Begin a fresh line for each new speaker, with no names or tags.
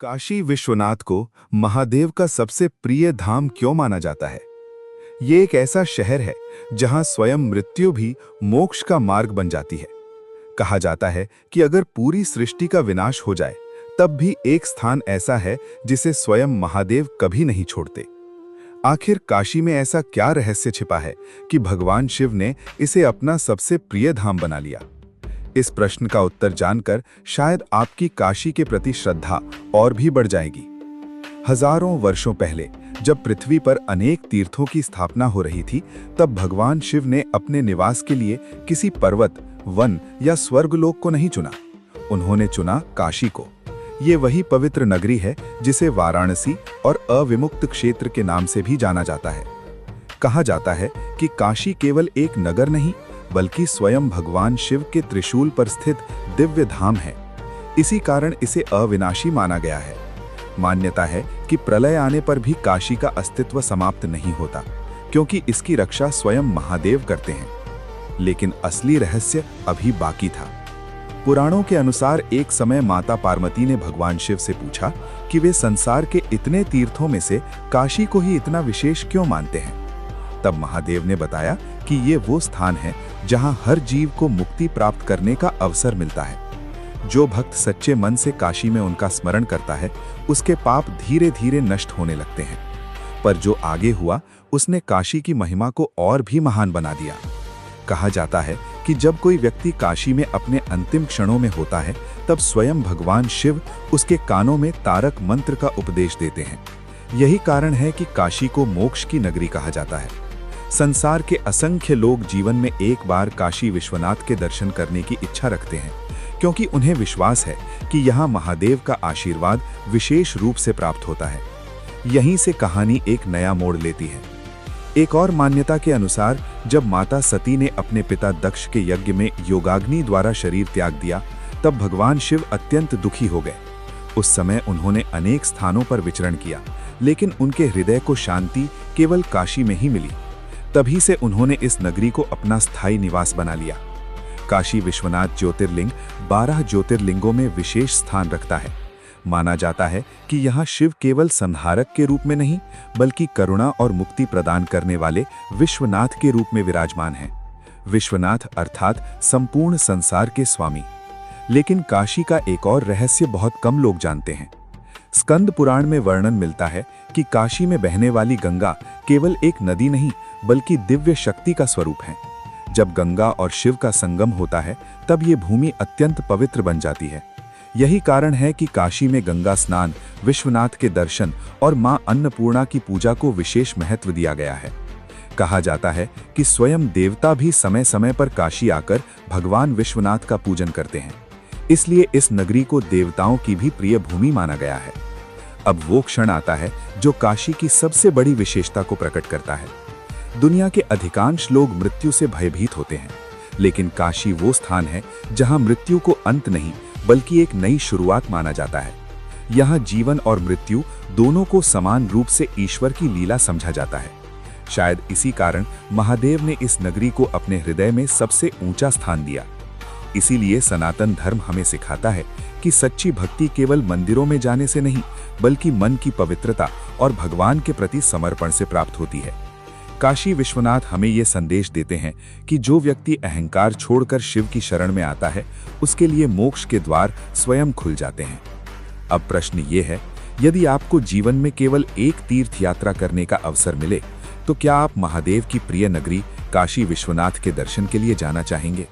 काशी विश्वनाथ को महादेव का सबसे प्रिय धाम क्यों माना जाता है? ये एक ऐसा शहर है जहां स्वयं मृत्यु भी मोक्ष का मार्ग बन जाती है। कहा जाता है कि अगर पूरी सृष्टि का विनाश हो जाए तब भी एक स्थान ऐसा है जिसे स्वयं महादेव कभी नहीं छोड़ते। आखिर काशी में ऐसा क्या रहस्य छिपा है कि भगवान शिव ने इसे अपना सबसे प्रिय धाम बना लिया? इस प्रश्न का उत्तर जानकर शायद आपकी काशी के प्रति श्रद्धा और भी बढ़ जाएगी। हजारों वर्षों पहले जब पृथ्वी पर अनेक तीर्थों की स्थापना हो रही थी, तब भगवान शिव ने अपने निवास के लिए किसी पर्वत, वन या स्वर्गलोक को नहीं चुना। उन्होंने चुना काशी को। ये वही पवित्र नगरी है जिसे वाराणसी और अविमुक्त क्षेत्र के नाम से भी जाना जाता है। कहा जाता है कि काशी केवल एक नगर नहीं बल्कि स्वयं भगवान शिव के त्रिशूल पर स्थित दिव्य धाम है। इसी कारण इसे अविनाशी माना गया है। मान्यता है कि प्रलय आने पर भी काशी का अस्तित्व समाप्त नहीं होता, क्योंकि इसकी रक्षा स्वयं महादेव करते हैं। लेकिन असली रहस्य अभी बाकी था। पुराणों के अनुसार एक समय माता पार्वती ने भगवान शिव से पूछा कि वे संसार के इतने तीर्थों में से काशी को ही इतना विशेष क्यों मानते हैं। तब महादेव ने बताया कि ये वो स्थान है जहां हर जीव को मुक्ति प्राप्त करने का अवसर मिलता है। जो भक्त सच्चे मन से काशी में उनका स्मरण करता है, उसके पाप धीरे धीरे नष्ट होने लगते हैं। पर जो आगे हुआ, उसने काशी की महिमा को और भी महान बना दिया। कहा जाता है कि जब कोई व्यक्ति काशी में अपने अंतिम क्षणों में होता है, तब स्वयं भगवान शिव उसके कानों में तारक मंत्र का उपदेश देते हैं। यही कारण है कि काशी को मोक्ष की नगरी कहा जाता है। संसार के असंख्य लोग जीवन में एक बार काशी विश्वनाथ के दर्शन करने की इच्छा रखते हैं, क्योंकि उन्हें विश्वास है कि यहाँ महादेव का आशीर्वाद विशेष रूप से प्राप्त होता है। यहीं से कहानी एक नया मोड़ लेती है। एक और मान्यता के अनुसार जब माता सती ने अपने पिता दक्ष के यज्ञ में योगाग्नि द्वारा शरीर त्याग दिया, तब भगवान शिव अत्यंत दुखी हो गए। उस समय उन्होंने अनेक स्थानों पर विचरण किया, लेकिन उनके हृदय को शांति केवल काशी में ही मिली। तभी से उन्होंने इस नगरी को अपना स्थायी निवास बना लिया। काशी विश्वनाथ ज्योतिर्लिंग 12 ज्योतिर्लिंगों में विशेष स्थान रखता है। माना जाता है कि यहाँ शिव केवल संहारक के रूप में नहीं, बल्कि करुणा और मुक्ति प्रदान करने वाले विश्वनाथ के रूप में विराजमान हैं। विश्वनाथ अर्थात संपूर्ण संसार के स्वामी। लेकिन काशी का एक और रहस्य बहुत कम लोग जानते हैं। स्कंद पुराण में वर्णन मिलता है कि काशी में बहने वाली गंगा केवल एक नदी नहीं, बल्कि दिव्य शक्ति का स्वरूप है। जब गंगा और शिव का संगम होता है, तब ये भूमि अत्यंत पवित्र बन जाती है। यही कारण है कि काशी में गंगा स्नान, विश्वनाथ के दर्शन और मां अन्नपूर्णा की पूजा को विशेष महत्व दिया गया है। कहा जाता है कि स्वयं देवता भी समय समय पर काशी आकर भगवान विश्वनाथ का पूजन करते हैं। इसलिए इस नगरी को देवताओं की भी प्रिय भूमि माना गया है। अब वो क्षण आता है जो काशी की सबसे बड़ी विशेषता को प्रकट करता है। दुनिया के अधिकांश लोग मृत्यु से भयभीत होते हैं, लेकिन काशी वो स्थान है जहां मृत्यु को अंत नहीं बल्कि एक नई शुरुआत माना जाता है। यहाँ जीवन और मृत्यु दोनों को समान रूप से ईश्वर की लीला समझा जाता है। शायद इसी कारण महादेव ने इस नगरी को अपने हृदय में सबसे ऊंचा स्थान दिया। इसीलिए सनातन धर्म हमें सिखाता है कि सच्ची भक्ति केवल मंदिरों में जाने से नहीं, बल्कि मन की पवित्रता और भगवान के प्रति समर्पण से प्राप्त होती है। काशी विश्वनाथ हमें ये संदेश देते हैं कि जो व्यक्ति अहंकार छोड़कर शिव की शरण में आता है, उसके लिए मोक्ष के द्वार स्वयं खुल जाते हैं। अब प्रश्न ये है, यदि आपको जीवन में केवल एक तीर्थ यात्रा करने का अवसर मिले, तो क्या आप महादेव की प्रिय नगरी काशी विश्वनाथ के दर्शन के लिए जाना चाहेंगे?